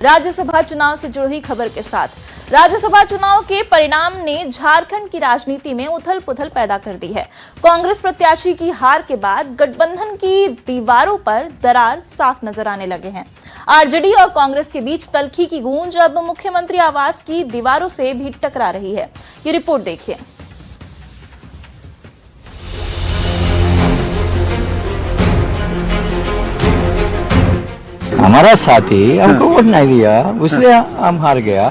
राज्यसभा चुनाव से जुड़ी खबर के साथ राज्यसभा चुनाव के परिणाम ने झारखंड की राजनीति में उथल-पुथल पैदा कर दी है। कांग्रेस प्रत्याशी की हार के बाद गठबंधन की दीवारों पर दरार साफ नजर आने लगे हैं। आरजेडी और कांग्रेस के बीच तल्खी की गूंज अब मुख्यमंत्री आवास की दीवारों से भी टकरा रही है। ये रिपोर्ट देखिए। हमारा साथी हमको वोट नहीं दिया, इसलिए हम हार गया।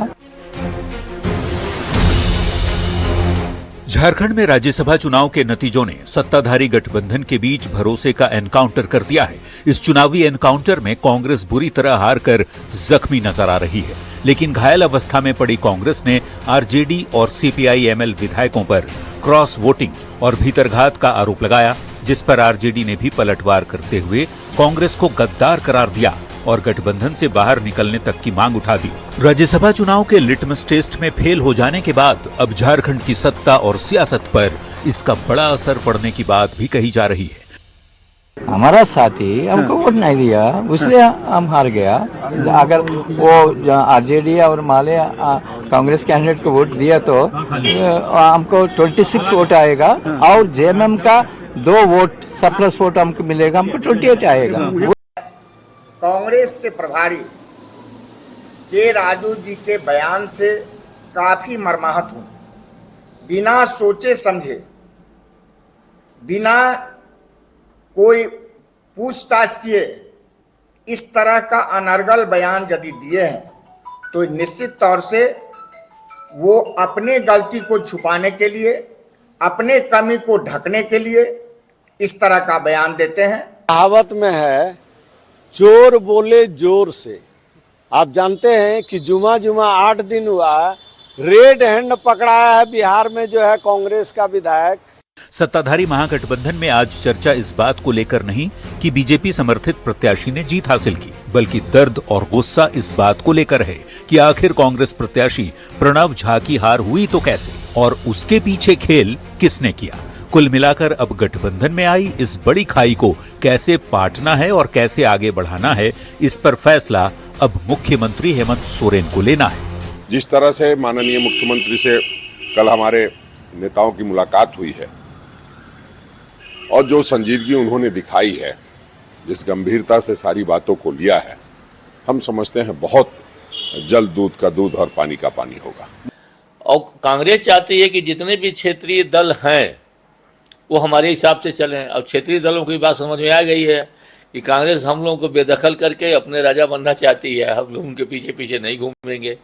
झारखंड में राज्यसभा चुनाव के नतीजों ने सत्ताधारी गठबंधन के बीच भरोसे का एनकाउंटर कर दिया है। इस चुनावी एनकाउंटर में कांग्रेस बुरी तरह हार कर जख्मी नजर आ रही है, लेकिन घायल अवस्था में पड़ी कांग्रेस ने आरजेडी और सीपीआई-एमएल विधायकों पर क्रॉस वोटिंग और भीतरघात का आरोप लगाया, जिस पर आरजेडी ने भी पलटवार करते हुए कांग्रेस को गद्दार करार दिया और गठबंधन से बाहर निकलने तक की मांग उठा दी। राज्यसभा चुनाव के लिटमस टेस्ट में फेल हो जाने के बाद अब झारखंड की सत्ता और सियासत पर इसका बड़ा असर पड़ने की बात भी कही जा रही है। हमारा साथी हमको वोट नहीं दिया, इसलिए हम हार गया। अगर वो आरजेडी और माले कांग्रेस कैंडिडेट को वोट दिया तो हमको 26 वोट आएगा और जेएमएम का 2 वोट सरप्लस वोट हमको मिलेगा, हमको 28 आएगा। कांग्रेस के प्रभारी के राजू जी के बयान से काफी मर्माहत हूं। बिना सोचे समझे, बिना कोई पूछताछ किए इस तरह का अनर्गल बयान यदि दिए हैं तो निश्चित तौर से वो अपने गलती को छुपाने के लिए, अपने कमी को ढकने के लिए इस तरह का बयान देते हैं। कहावत में है, चोर बोले जोर से। आप जानते हैं कि जुमा 8 दिन हुआ, रेड हैंड पकड़ाया है बिहार में जो है कांग्रेस का विधायक। सत्ताधारी महागठबंधन में आज चर्चा इस बात को लेकर नहीं कि बीजेपी समर्थित प्रत्याशी ने जीत हासिल की, बल्कि दर्द और गुस्सा इस बात को लेकर है कि आखिर कांग्रेस प्रत्याशी प्रणव झा की हार हुई तो कैसे और उसके पीछे खेल किसने किया। कुल मिलाकर अब गठबंधन में आई इस बड़ी खाई को कैसे पाटना है और कैसे आगे बढ़ाना है, इस पर फैसला अब मुख्यमंत्री हेमंत सोरेन को लेना है। जिस तरह से माननीय मुख्यमंत्री से कल हमारे नेताओं की मुलाकात हुई है और जो संजीदगी उन्होंने दिखाई है, जिस गंभीरता से सारी बातों को लिया है, हम समझते हैं बहुत जल्द दूध का दूध और पानी का पानी होगा। और कांग्रेस चाहती है कि जितने भी क्षेत्रीय दल हैं वो हमारे हिसाब से चलें। अब क्षेत्रीय दलों की बात समझ में आ गई है कि कांग्रेस हम लोगों को बेदखल करके अपने राजा बनना चाहती है, हम लोग उनके पीछे पीछे नहीं घूमेंगे।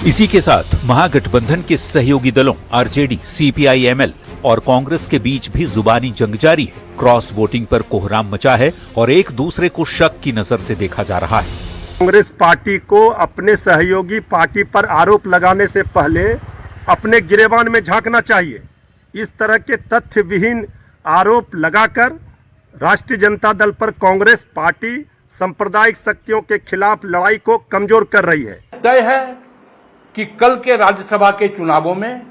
इसी के साथ महागठबंधन के सहयोगी दलों आरजेडी, सीपीआई-एमएल और कांग्रेस के बीच भी जुबानी जंग जारी है। क्रॉस वोटिंग पर कोहराम मचा है और एक दूसरे को शक की नजर से देखा जा रहा है। कांग्रेस पार्टी को अपने सहयोगी पार्टी पर आरोप लगाने से पहले अपने गिरेबान में झांकना चाहिए। इस तरह के तथ्य विहीन आरोप लगाकर राष्ट्रीय जनता दल पर कांग्रेस पार्टी सांप्रदायिक शक्तियों के खिलाफ लड़ाई को कमजोर कर रही है। तय है कि कल के राज्यसभा के चुनावों में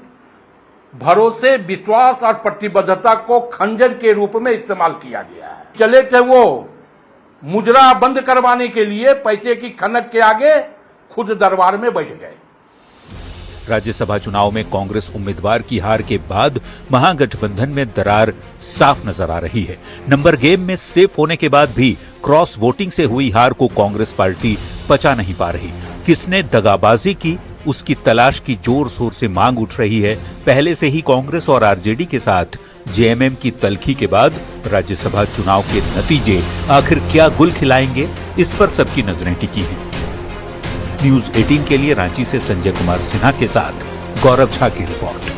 भरोसे, विश्वास और प्रतिबद्धता को खंजर के रूप में इस्तेमाल किया गया है। चले थे वो मुजरा बंद करवाने के लिए पैसे की खनक के आगे खुद दरबार में बैठ गए। राज्यसभा चुनाव में कांग्रेस उम्मीदवार की हार के बाद महागठबंधन में दरार साफ नजर आ रही है। नंबर गेम में सेफ होने के बाद भी क्रॉस वोटिंग से हुई हार को कांग्रेस पार्टी पचा नहीं पा रही। किसने दगाबाजी की, उसकी तलाश की जोर शोर से मांग उठ रही है। पहले से ही कांग्रेस और आरजेडी के साथ जेएमएम की तल्खी के बाद राज्यसभा चुनाव के नतीजे आखिर क्या गुल खिलाएंगे, इस पर सबकी नजरें टिकी हैं। न्यूज 18 के लिए रांची से संजय कुमार सिन्हा के साथ गौरव झा की रिपोर्ट।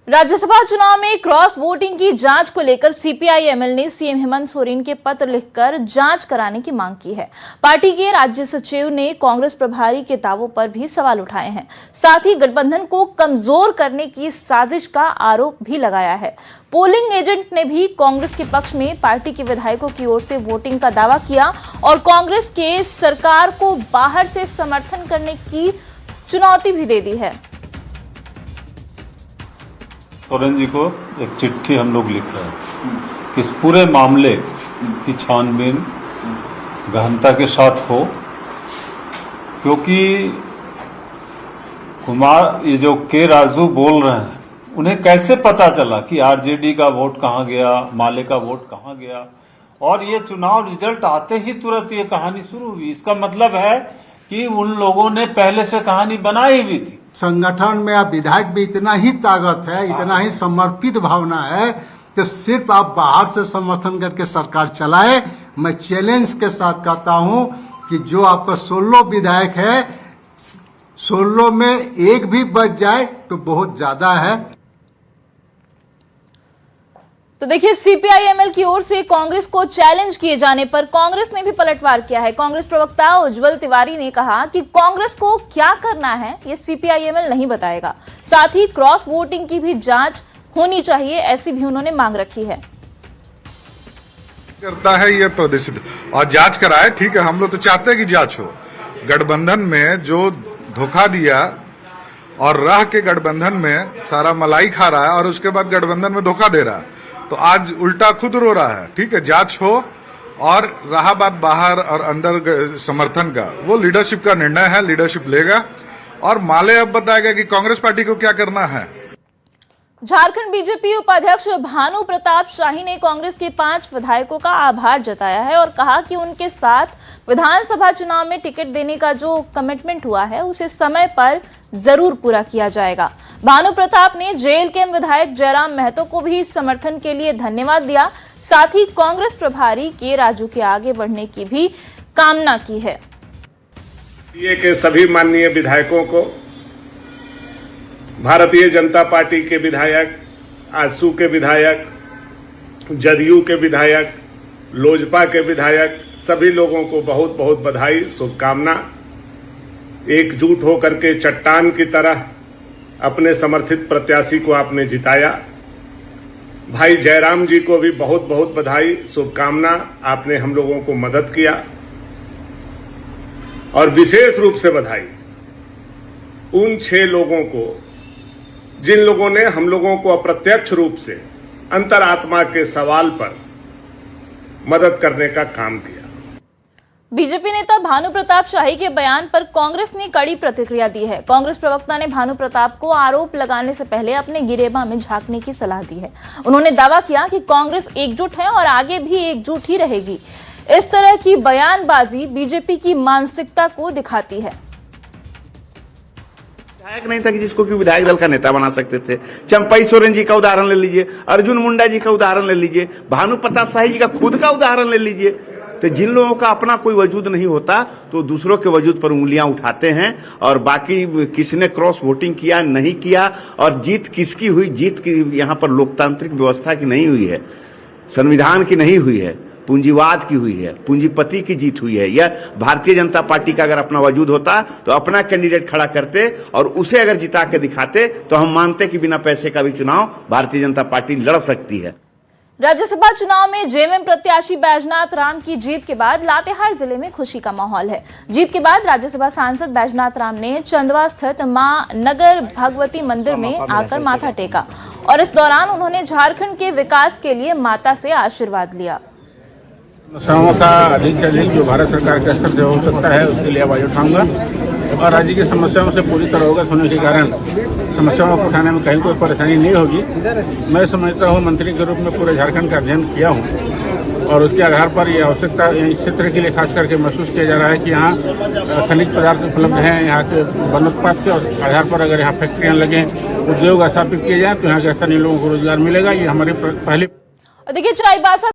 राज्यसभा चुनाव में क्रॉस वोटिंग की जांच को लेकर सीपीआई-एमएल ने सीएम हेमंत सोरेन के पत्र लिखकर जांच कराने की मांग की है। पार्टी के राज्य सचिव ने कांग्रेस प्रभारी के दावों पर भी सवाल उठाए हैं। साथ ही गठबंधन को कमजोर करने की साजिश का आरोप भी लगाया है। पोलिंग एजेंट ने भी कांग्रेस के पक्ष में पार्टी के विधायकों की ओर से वोटिंग का दावा किया और कांग्रेस के सरकार को बाहर से समर्थन करने की चुनौती भी दे दी है। सोरेन जी को एक चिट्ठी हम लोग लिख रहे हैं। इस पूरे मामले की छानबीन गहनता के साथ हो क्योंकि कुमार ये जो के राजू बोल रहे हैं, उन्हें कैसे पता चला कि आरजेडी का वोट कहां गया, माले का वोट कहां गया, और ये चुनाव रिजल्ट आते ही तुरंत ये कहानी शुरू हुई। इसका मतलब है कि उन लोगों ने पहले से कहानी बनाई हुई थी। संगठन में अब विधायक भी इतना ही ताकत है, इतना ही समर्पित भावना है, तो सिर्फ आप बाहर से समर्थन करके सरकार चलाए। मैं चैलेंज के साथ कहता हूं कि जो आपका 16 विधायक है, 16 में एक भी बच जाए तो बहुत ज्यादा है। तो देखिए, सीपीआई-एमएल की ओर से कांग्रेस को चैलेंज किए जाने पर कांग्रेस ने भी पलटवार किया है। कांग्रेस प्रवक्ता उज्जवल तिवारी ने कहा कि कांग्रेस को क्या करना है ये सीपीआई-एमएल नहीं बताएगा। साथ ही क्रॉस वोटिंग की भी जांच होनी चाहिए, ऐसी भी उन्होंने मांग रखी है। करता है ये प्रदर्शित और जांच कराए, ठीक है, हम लोग तो चाहते हैं कि जांच हो। गठबंधन में जो धोखा दिया और रह के गठबंधन में सारा मलाई खा रहा है और उसके बाद गठबंधन में धोखा दे रहा है, तो आज उल्टा खुद रो रहा है। ठीक है, जांच हो। और रहा बात बाहर और अंदर समर्थन का, वो लीडरशिप का निर्णय है, लीडरशिप लेगा। और माले अब बताएगा कि कांग्रेस पार्टी को क्या करना है। झारखंड बीजेपी उपाध्यक्ष भानु प्रताप शाही ने कांग्रेस के 5 विधायकों का आभार जताया है और कहा कि उनके साथ विधानसभा चुनाव में टिकट देने का जो कमिटमेंट हुआ है उसे समय पर जरूर पूरा किया जाएगा। भानु प्रताप ने जेल के विधायक जयराम महतो को भी समर्थन के लिए धन्यवाद दिया। साथ ही कांग्रेस प्रभारी के राजू के आगे बढ़ने की भी कामना की है। ये के सभी माननीय विधायकों को, भारतीय जनता पार्टी के विधायक, आजसू के विधायक, जदयू के विधायक, लोजपा के विधायक, सभी लोगों को बहुत बहुत बधाई, शुभकामना। एकजुट होकर के चट्टान की तरह अपने समर्थित प्रत्याशी को आपने जिताया। भाई जयराम जी को भी बहुत बहुत बधाई, शुभकामना, आपने हम लोगों को मदद किया। और विशेष रूप से बधाई उन 6 लोगों को जिन लोगों ने हम लोगों को अप्रत्यक्ष रूप से अंतरात्मा के सवाल पर मदद करने का काम किया। बीजेपी नेता भानु प्रताप शाही के बयान पर कांग्रेस ने कड़ी प्रतिक्रिया दी है। कांग्रेस प्रवक्ता ने भानु प्रताप को आरोप लगाने से पहले अपने गिरेबां में झांकने की सलाह दी है। उन्होंने दावा किया कि कांग्रेस एकजुट है और आगे भी एकजुट ही रहेगी। इस तरह की बयानबाजी बीजेपी की मानसिकता को दिखाती है। विधायक नहीं था कि जिसको कि विधायक दल का नेता बना सकते थे। चंपई सोरेन जी का उदाहरण ले लीजिए, अर्जुन मुंडा जी का उदाहरण ले लीजिए, भानु प्रताप शाही जी का खुद का उदाहरण ले लीजिए। तो जिन लोगों का अपना कोई वजूद नहीं होता तो दूसरों के वजूद पर उंगलियां उठाते हैं। और बाकी किसने क्रॉस वोटिंग किया नहीं किया और जीत किसकी हुई, जीत की यहाँ पर लोकतांत्रिक व्यवस्था की नहीं हुई है, संविधान की नहीं हुई है, पूंजीवाद की हुई है, पूंजीपति की जीत हुई है। यह भारतीय जनता पार्टी का अगर अपना वजूद होता तो अपना कैंडिडेट खड़ा करते और उसे अगर जिता के दिखाते तो हम मानते कि बिना पैसे का भी चुनाव भारतीय जनता पार्टी लड़ सकती है। राज्यसभा चुनाव में जेएमएम प्रत्याशी बैजनाथ राम की जीत के बाद लातेहार जिले में खुशी का माहौल है। जीत के बाद राज्यसभा सांसद बैजनाथ राम ने चंदवा स्थित मां नगर भगवती मंदिर में आकर माथा टेका और इस दौरान उन्होंने झारखंड के विकास के लिए माता से आशीर्वाद लिया। समस्याओं का अधिक से अधिक जो भारत सरकार के स्तर से हो सकता है उसके लिए आवाज उठाऊंगा और राज्य की समस्याओं से पूरी तरह अवगत होने के कारण समस्याओं को उठाने में कहीं कोई परेशानी नहीं होगी। मैं समझता हूँ मंत्री के रूप में पूरे झारखंड का अध्ययन किया हूँ और उसके आधार पर ये आवश्यकता इस क्षेत्र के लिए खास करके महसूस किया जा रहा है कि यहाँ खनिज पदार्थ उपलब्ध हैं। यहाँ के वनोत्पाद के आधार पर अगर यहाँ फैक्ट्रियाँ लगें, उद्योग स्थापित किए जाएँ तो यहाँ के स्थानीय लोगों को रोजगार मिलेगा। ये हमारी पहली। देखिए, चाईबासा